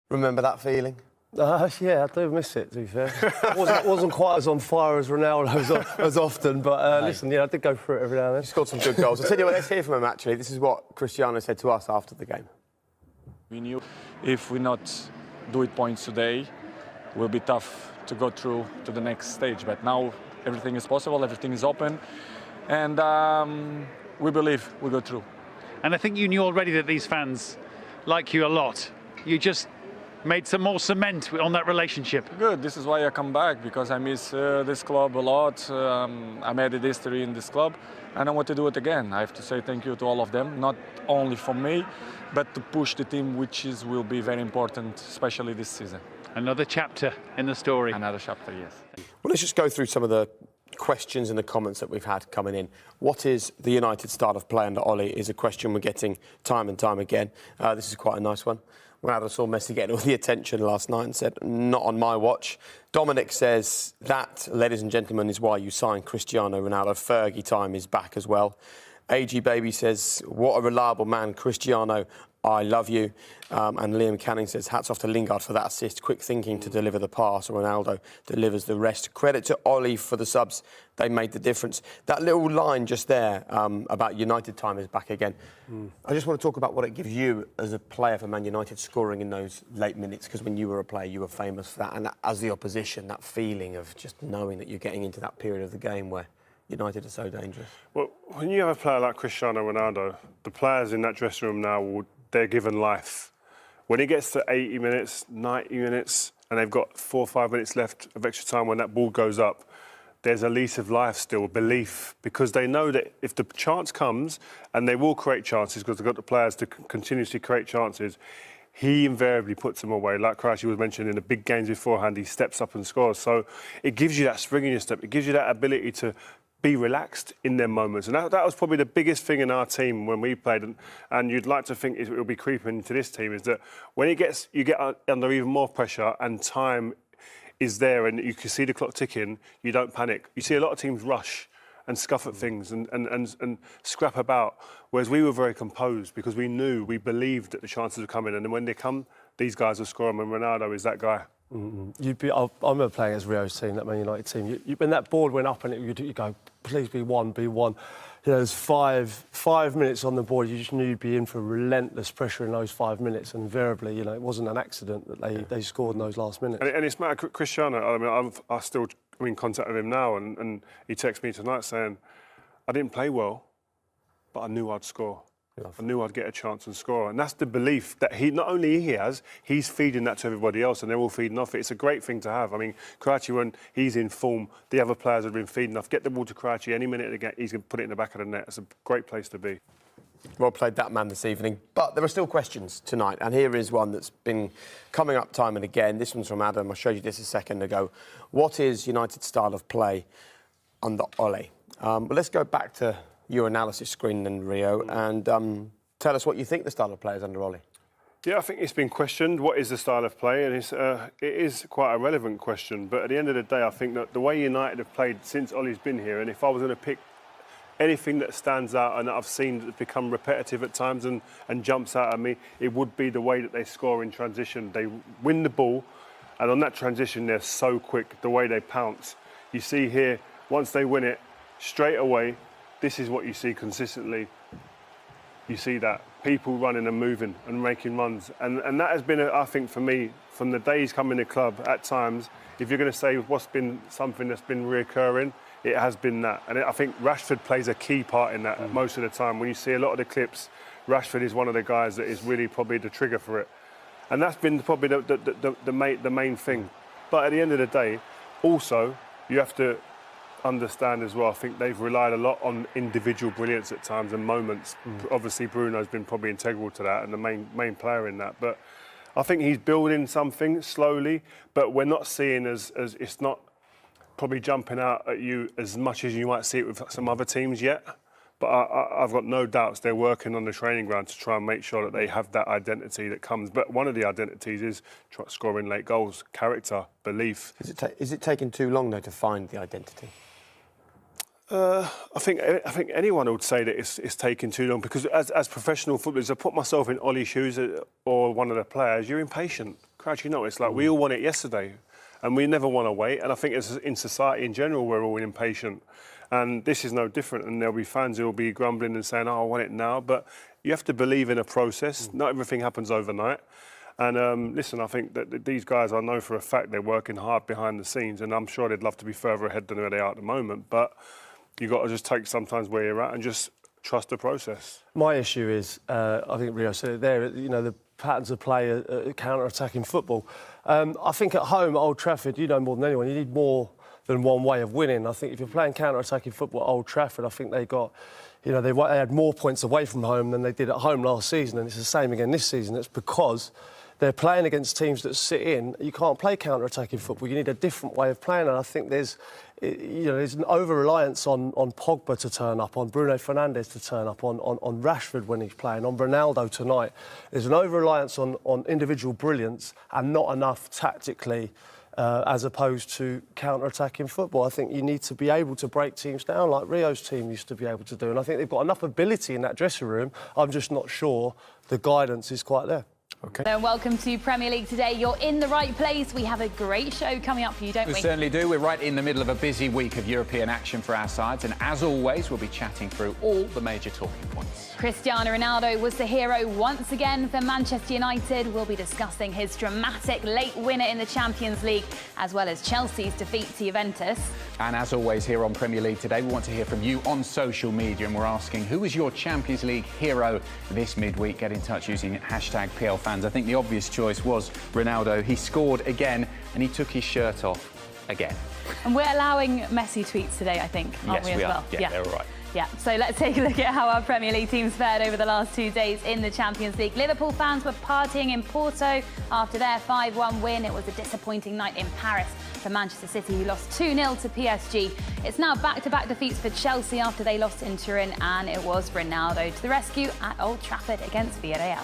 Remember that feeling? Yeah, I do miss it, to be fair. wasn't quite as on fire as Ronaldo as often, but listen, yeah, I did go through it every now and then. He scored some good goals. I'll tell you what, let's hear from him, actually. This is what Cristiano said to us after the game. We knew if we not do it points today, it will be tough to go through to the next stage. But now everything is possible, everything is open, and we believe we go through. And I think you knew already that these fans like you a lot. You just made some more cement on that relationship. Good, this is why I come back, because I miss this club a lot. I made a history in this club, and I want to do it again. I have to say thank you to all of them, not only for me, but to push the team, which will be very important, especially this season. Another chapter in the story. Another chapter, yes. Well, let's just go through some of the questions and the comments that we've had coming in. What is the United style of play under Ollie is a question we're getting time and time again. This is quite a nice one. Ronaldo saw Messi getting all the attention last night and said, not on my watch. Dominic says, that, ladies and gentlemen, is why you signed Cristiano Ronaldo. Fergie time is back as well. AG Baby says, what a reliable man, Cristiano. I love you. And Liam Canning says, hats off to Lingard for that assist. Quick thinking to deliver the pass. Ronaldo delivers the rest. Credit to Ollie for the subs. They made the difference. That little line just there about United time is back again. I just want to talk about what it gives you as a player for Man United scoring in those late minutes, because when you were a player, you were famous for that. And that, as the opposition, that feeling of just knowing that you're getting into that period of the game where United are so dangerous. Well, when you have a player like Cristiano Ronaldo, the players in that dressing room now, they're given life. When it gets to 80 minutes, 90 minutes, and they've got 4 or 5 minutes left of extra time when that ball goes up, there's a lease of life still, belief, because they know that if the chance comes, and they will create chances because they've got the players to continuously create chances, he invariably puts them away. Like Cristiano was mentioning in the big games beforehand, he steps up and scores. So it gives you that spring in your step. It gives you that ability to be relaxed in their moments. And that was probably the biggest thing in our team when we played. And you'd like to think it will be creeping into this team, is that when you get under even more pressure and time is there and you can see the clock ticking, you don't panic. You see a lot of teams rush and scuff at things and scrap about, whereas we were very composed because we believed that the chances were coming. And then when they come, these guys will score them, and Ronaldo is that guy. I remember playing as Rio's team, that Man United team. When that board went up and you go, please be one, be one. You know, there's five minutes on the board. You just knew you'd be in for relentless pressure in those 5 minutes. And invariably, you know, it wasn't an accident that they scored in those last minutes. And it's matter Cristiano. I mean, I'm still in contact with him now, and he texted me tonight saying, I didn't play well, but I knew I'd score. I knew I'd get a chance and score. And that's the belief that not only he has, he's feeding that to everybody else, and they're all feeding off it. It's a great thing to have. I mean, Karachi, when he's in form, the other players have been feeding off. Get the ball to Karachi any minute again, he's going to put it in the back of the net. It's a great place to be. Well played, that man, this evening. But there are still questions tonight, and here is one that's been coming up time and again. This one's from Adam. I showed you this a second ago. What is United's style of play under Ole? Well, let's go back to your analysis screen then, Rio, and tell us what you think the style of play is under Ole. Yeah, I think it's been questioned. What is the style of play? And it is quite a relevant question. But at the end of the day, I think that the way United have played since Ole's been here, and if I was going to pick anything that stands out and that I've seen that's become repetitive at times and jumps out at me, it would be the way that they score in transition. They win the ball, and on that transition, they're so quick, the way they pounce. You see here, once they win it, straight away, this is what you see consistently. You see that people running and moving and making runs, and that has been, I think, for me, from the day he's come in the club. At times, if you're going to say what's been something that's been reoccurring, it has been that, and I think Rashford plays a key part in that most of the time. When you see a lot of the clips, Rashford is one of the guys that is really probably the trigger for it, and that's been probably the main thing. But at the end of the day, also you have to understand as well, I think they've relied a lot on individual brilliance at times and moments. Obviously Bruno's been probably integral to that and the main player in that, but I think he's building something slowly, but we're not seeing as it's not probably jumping out at you as much as you might see it with some other teams yet. But I've got no doubts they're working on the training ground to try and make sure that they have that identity that comes. But one of the identities is scoring late goals, character, belief. Is it taking too long, though, to find the identity? I think anyone would say that it's taking too long, because as professional footballers, I put myself in Ollie's shoes or one of the players, you're impatient. Crouch, it's like we all want it yesterday, and we never want to wait. And I think in society in general, we're all impatient. And this is no different, and there'll be fans who will be grumbling and saying, I want it now. But you have to believe in a process. Not everything happens overnight. And listen, I think that these guys, I know for a fact they're working hard behind the scenes, and I'm sure they'd love to be further ahead than where they are at the moment. But you've got to just take sometimes where you're at and just trust the process. My issue is, I think Rio said it there, the patterns of play, counter-attacking football. I think at home at Old Trafford, you know more than anyone, you need more than one way of winning. I think if you're playing counter-attacking football at Old Trafford, I think they got, they had more points away from home than they did at home last season, and it's the same again this season. It's because they're playing against teams that sit in. You can't play counter-attacking football. You need a different way of playing, and I think there's an over-reliance on Pogba to turn up, on Bruno Fernandes to turn up, on Rashford when he's playing, on Ronaldo tonight. There's an over-reliance on individual brilliance and not enough tactically as opposed to counter-attacking football. I think you need to be able to break teams down like Rio's team used to be able to do, and I think they've got enough ability in that dressing room. I'm just not sure the guidance is quite there. Okay. And welcome to Premier League Today. You're in the right place. We have a great show coming up for you, don't we? We certainly do. We're right in the middle of a busy week of European action for our sides, and as always, we'll be chatting through all the major talking points. Cristiano Ronaldo was the hero once again for Manchester United. We'll be discussing his dramatic late winner in the Champions League, as well as Chelsea's defeat to Juventus. And as always, here on Premier League Today, we want to hear from you on social media, and we're asking, who was your Champions League hero this midweek? Get in touch using #PLFans. I think the obvious choice was Ronaldo. He scored again, and he took his shirt off again. And we're allowing Messi tweets today, I think, aren't we, as well? Yeah, they're all right. Yeah, so let's take a look at how our Premier League teams fared over the last 2 days in the Champions League. Liverpool fans were partying in Porto after their 5-1 win. It was a disappointing night in Paris for Manchester City, who lost 2-0 to PSG. It's now back-to-back defeats for Chelsea after they lost in Turin, and it was Ronaldo to the rescue at Old Trafford against Villarreal.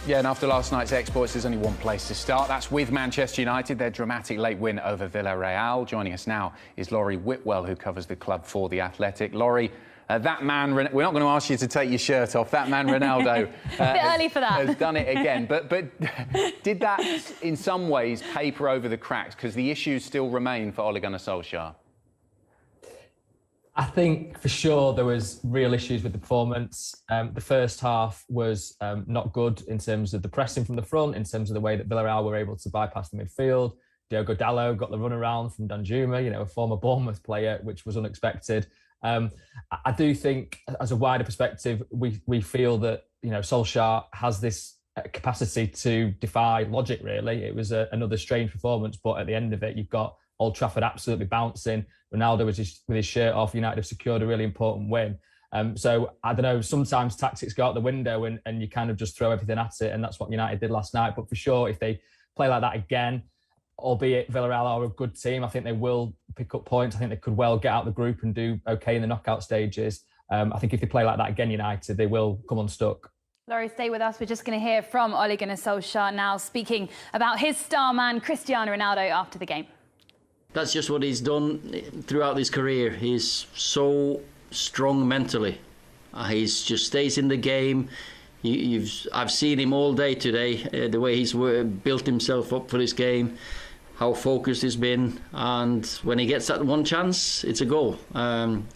Yeah, and after last night's exploits, there's only one place to start. That's with Manchester United, their dramatic late win over Villarreal. Joining us now is Laurie Whitwell, who covers the club for The Athletic. Laurie, that man, we're not going to ask you to take your shirt off. That man, Ronaldo, a bit early for that. Has done it again. But did that, in some ways, paper over the cracks? Because the issues still remain for Ole Gunnar Solskjaer. I think for sure there was real issues with the performance. The first half was not good in terms of the pressing from the front, in terms of the way that Villarreal were able to bypass the midfield. Diogo Dalot got the runaround from Danjuma, a former Bournemouth player, which was unexpected. I do think, as a wider perspective, we feel that Solskjaer has this capacity to defy logic. Really, it was another strange performance, but at the end of it, you've got Old Trafford absolutely bouncing. Ronaldo with his shirt off. United have secured a really important win. So I don't know. Sometimes tactics go out the window, and you kind of just throw everything at it, and that's what United did last night. But for sure, if they play like that again, albeit Villarreal are a good team, I think they will pick up points. I think they could well get out the group and do okay in the knockout stages. I think if they play like that again, United, they will come unstuck. Laurie, stay with us. We're just going to hear from Ole Gunnar Solskjaer now, speaking about his star man, Cristiano Ronaldo, after the game. That's just what he's done throughout his career. He's so strong mentally. He just stays in the game. I've seen him all day today, the way he's built himself up for this game, how focused he's been, and when he gets that one chance, it's a goal.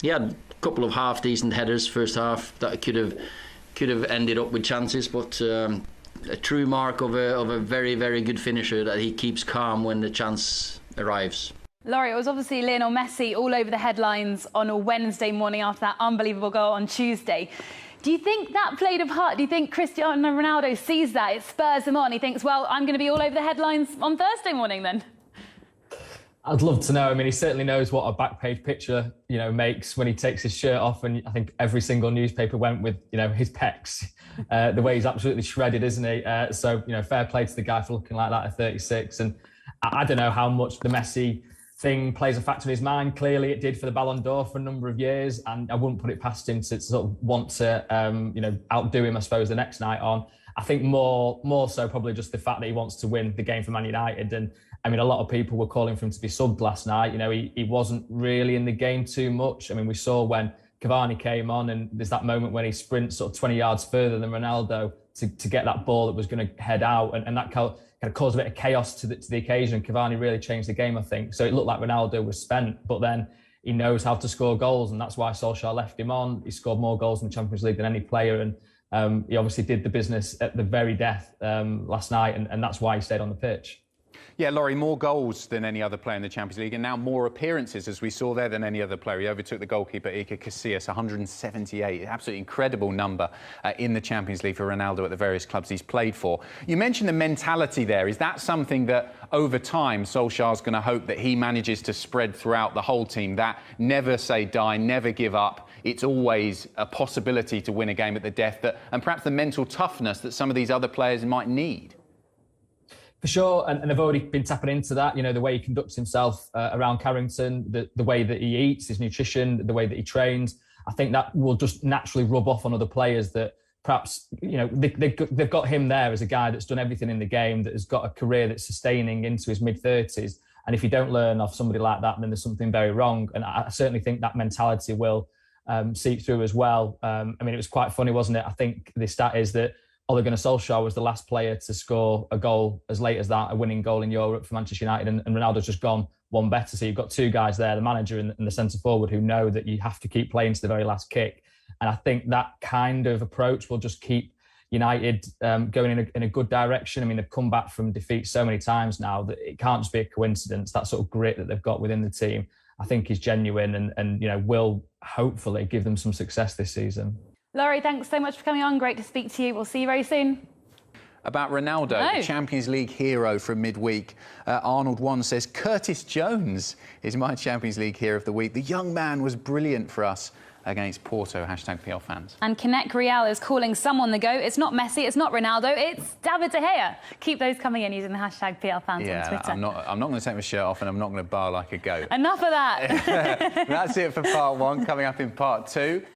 He had a couple of half-decent headers first half that could have ended up with chances, but a true mark of a very, very good finisher, that he keeps calm when the chance arrives. Laurie, it was obviously Lionel Messi all over the headlines on a Wednesday morning after that unbelievable goal on Tuesday. Do you think that played a part? Do you think Cristiano Ronaldo sees that, it spurs him on? He thinks, well, I'm going to be all over the headlines on Thursday morning then? I'd love to know. I mean, he certainly knows what a back page picture, makes when he takes his shirt off. And I think every single newspaper went with, his pecs, the way he's absolutely shredded, isn't he? So, fair play to the guy for looking like that at 36. And I don't know how much the Messi thing plays a factor in his mind. Clearly it did for the Ballon d'Or for a number of years, and I wouldn't put it past him to sort of want to outdo him, I suppose, the next night on. I think more so probably just the fact that he wants to win the game for Man United. And I mean, a lot of people were calling for him to be subbed last night. He wasn't really in the game too much. I mean, we saw when Cavani came on, and there's that moment when he sprints sort of 20 yards further than Ronaldo to get that ball that was going to head out, and that kind of caused a bit of chaos to the occasion. Cavani really changed the game, I think. So it looked like Ronaldo was spent, but then he knows how to score goals, and that's why Solskjaer left him on. He scored more goals in the Champions League than any player, and he obviously did the business at the very death last night, and that's why he stayed on the pitch. Yeah, Laurie, more goals than any other player in the Champions League, and now more appearances, as we saw there, than any other player. He overtook the goalkeeper Iker Casillas, 178. Absolutely incredible number in the Champions League for Ronaldo at the various clubs he's played for. You mentioned the mentality there. Is that something that, over time, Solskjaer's going to hope that he manages to spread throughout the whole team? That never say die, never give up. It's always a possibility to win a game at the death, and perhaps the mental toughness that some of these other players might need. For sure, and they've already been tapping into that. You know, the way he conducts himself around Carrington, the way that he eats, his nutrition, the way that he trains. I think that will just naturally rub off on other players that perhaps, you know, they've got him there as a guy that's done everything in the game, that has got a career that's sustaining into his mid-30s. And if you don't learn off somebody like that, then there's something very wrong. And I certainly think that mentality will seep through as well. I mean, it was quite funny, wasn't it? I think the stat is that Ole Gunnar Solskjaer was the last player to score a goal as late as that, a winning goal in Europe for Manchester United, and Ronaldo's just gone one better. So you've got two guys there, the manager and the centre forward, who know that you have to keep playing to the very last kick. And I think that kind of approach will just keep United going in a good direction. I mean, they've come back from defeat so many times now that it can't just be a coincidence. That sort of grit that they've got within the team, I think, is genuine and you know, will hopefully give them some success this season. Laurie, thanks so much for coming on. Great to speak to you. We'll see you very soon. About Ronaldo, the Champions League hero from midweek. Arnold One says, Curtis Jones is my Champions League hero of the week. The young man was brilliant for us against Porto, #PL fans. And Connect Real is calling someone the GOAT. It's not Messi, it's not Ronaldo, it's David De Gea. Keep those coming in using the #PL fans on Twitter. I'm not going to take my shirt off and I'm not going to bar like a goat. Enough of that. That's it for part one. Coming up in part two.